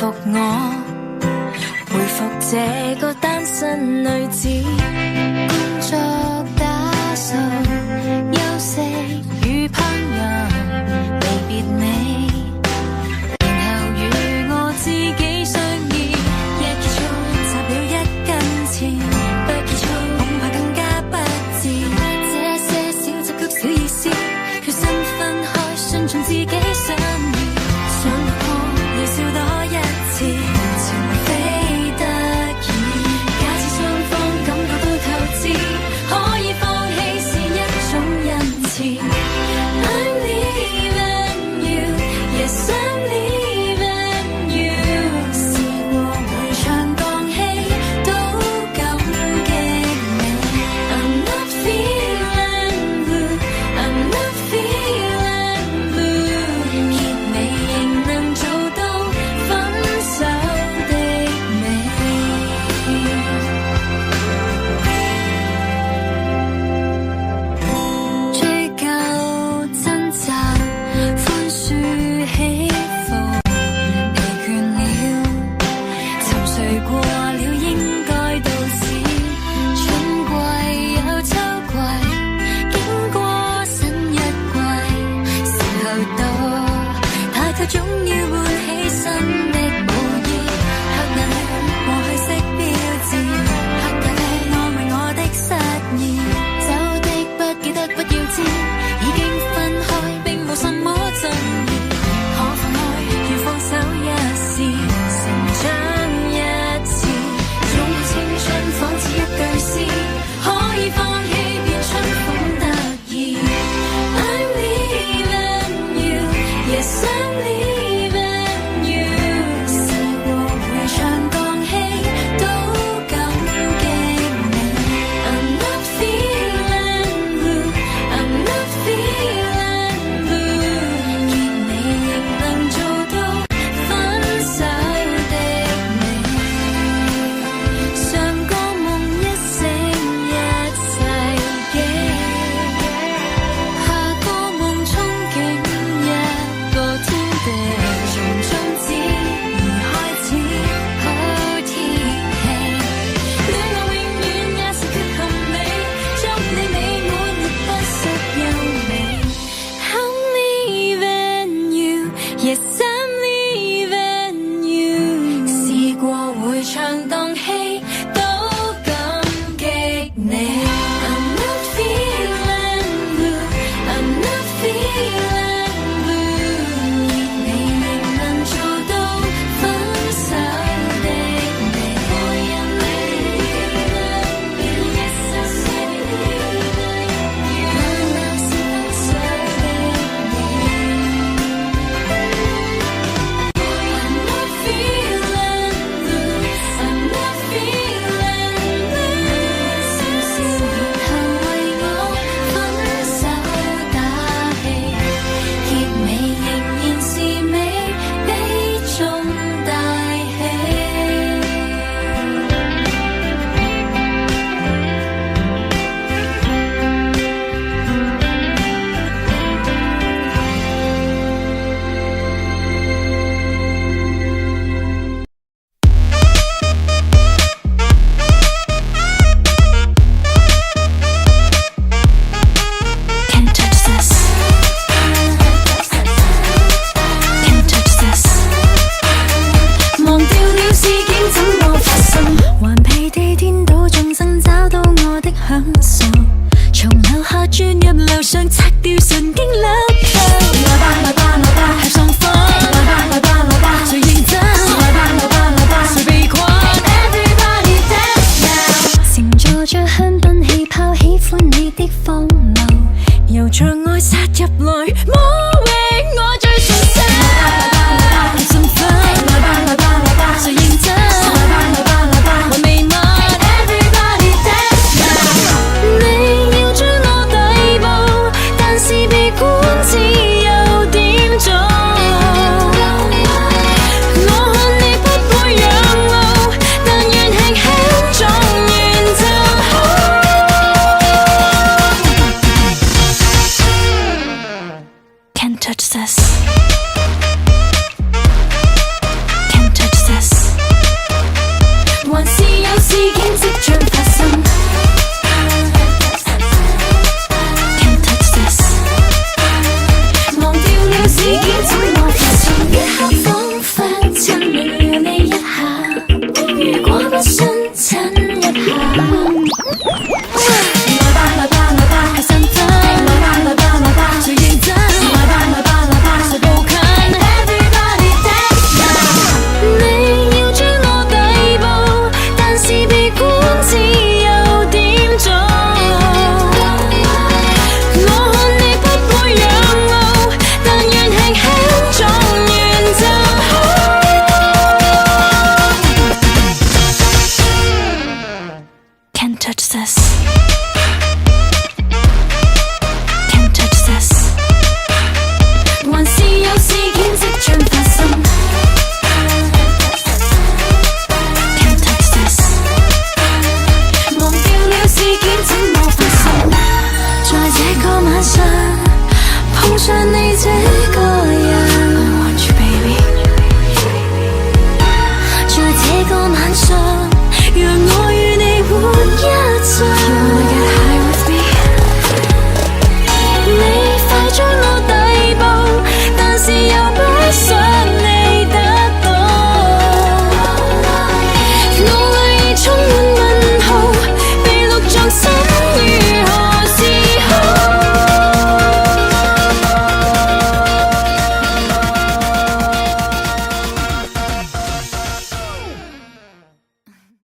服我，回復這個單身女子。工作打掃、休息與烹飪，離別你，然後與我自己相依。一結束，插了一根刺，不結束，恐怕更加不智。這些小插曲小意思，決心分開，順從自己想要，想突破，要笑多一次，情非得已。假設雙方感覺都透支，可以放棄是一種恩賜。I'm leaving you, yes I'm leaving you。試過回腸蕩氣都感激你。I'm not feeling blue, I'm not feeling blue。結尾仍能做到分手的美。追究掙扎，寬恕起伏，疲倦了，沉睡過了應該到此。春季有秋季，經過新一季，時候到，大概總要喚起新的模樣。黑眼圈過去式標誌，黑咖啡安慰我的失意。走的不記得不要知，已經分開並無什麼爭議。可放開要放手一試，成長一次，擁抱青春仿似一句詩，可以放棄便春風得意。I'm leaving you, yes I'm leaving you。試過回腸蕩氣都感激你。I'm not feeling blue, I'm not feeling blue。結尾仍能做到分手的美。上個夢一醒一世紀，下個夢憧憬一個天地。從終止而開始，好天氣。戀愛永遠也是缺陷美，祝你美滿亦不失優美。I'm leaving you, yes I'm leaving you。試過回腸蕩氣都感激你。I'm not feeling blue, I'm not feeling blue。結尾仍能做到分手的美。我因你 yes I say you，那是分手的美。I'm not feeling blue, I'm not feeling blue。笑笑然後為我分手打氣，結尾仍然是美，比中大喜。Can't touch this, can't touch this。忘掉了事件怎麼發生，頑皮地顛倒眾生，找到我的享受。從樓下轉入樓上，拆掉神經粒度。來吧來吧來吧，Have some fun。來吧來吧來吧，誰認真？來吧來吧來吧，誰被困？Everybody dance now。乘坐着香檳氣泡，喜歡你的荒謬，又像愛殺入來，魔域我最熟悉。Have some fun。來吧來吧來吧，誰認真？來吧來吧來吧，還未問。Everybody dance now。你要將我逮捕，但是被管治又點做？我看你不會讓路，但願輕輕縱願就好。Can't touch this。